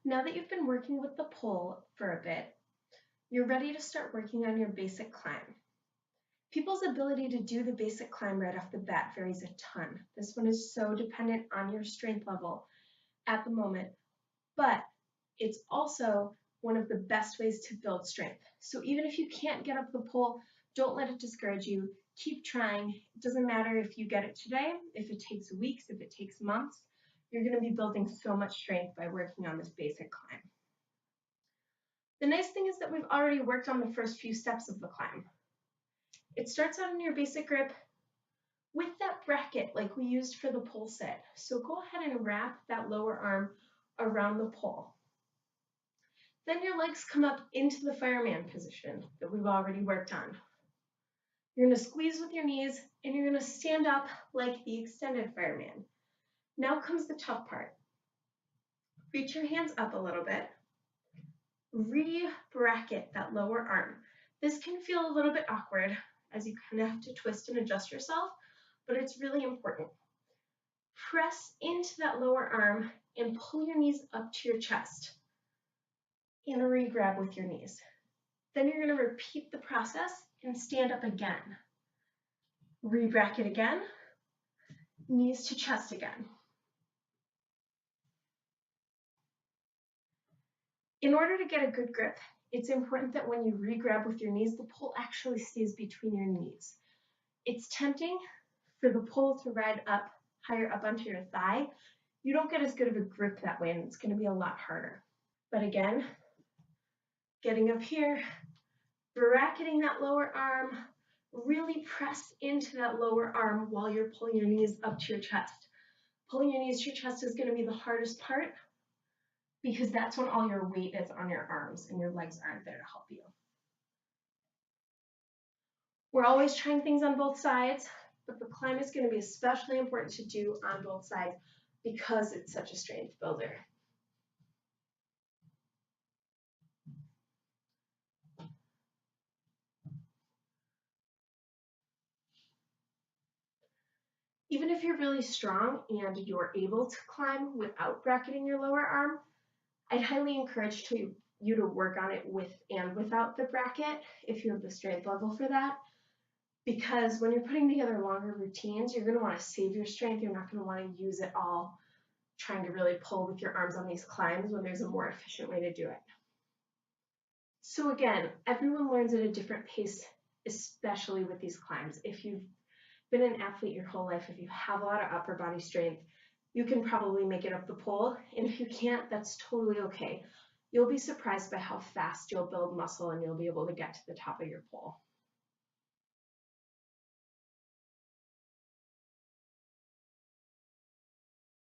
Now that you've been working with the pole for a bit, you're ready to start working on your basic climb. People's ability to do the basic climb right off the bat varies a ton. This one is so dependent on your strength level at the moment, but it's also one of the best ways to build strength. So even if you can't get up the pole, don't let it discourage you. Keep trying. It doesn't matter if you get it today, if it takes weeks, if it takes months, you're going to be building so much strength by working on this basic climb. The nice thing is that we've already worked on the first few steps of the climb. It starts out in your basic grip with that bracket like we used for the pole sit. So go ahead and wrap that lower arm around the pole. Then your legs come up into the fireman position that we've already worked on. You're going to squeeze with your knees and you're going to stand up like the extended fireman. Now comes the tough part. Reach your hands up a little bit. Re-bracket that lower arm. This can feel a little bit awkward as you kind of have to twist and adjust yourself, but it's really important. Press into that lower arm and pull your knees up to your chest and re-grab with your knees. Then you're going to repeat the process and stand up again. Re-bracket again, knees to chest again. In order to get a good grip, it's important that when you re-grab with your knees, the pole actually stays between your knees. It's tempting for the pole to ride up higher up onto your thigh. You don't get as good of a grip that way, and it's going to be a lot harder. But again, getting up here, bracketing that lower arm, really press into that lower arm while you're pulling your knees up to your chest. Pulling your knees to your chest is going to be the hardest part because that's when all your weight is on your arms and your legs aren't there to help you. We're always trying things on both sides, but the climb is going to be especially important to do on both sides because it's such a strength builder. Even if you're really strong and you're able to climb without bracketing your lower arm, I'd highly encourage you to work on it with and without the bracket if you have the strength level for that. Because when you're putting together longer routines, you're going to want to save your strength. You're not going to want to use it all trying to really pull with your arms on these climbs when there's a more efficient way to do it. So again, everyone learns at a different pace, especially with these climbs. If you've been an athlete your whole life, if you have a lot of upper body strength, you can probably make it up the pole. And if you can't, that's totally okay. You'll be surprised by how fast you'll build muscle and you'll be able to get to the top of your pole.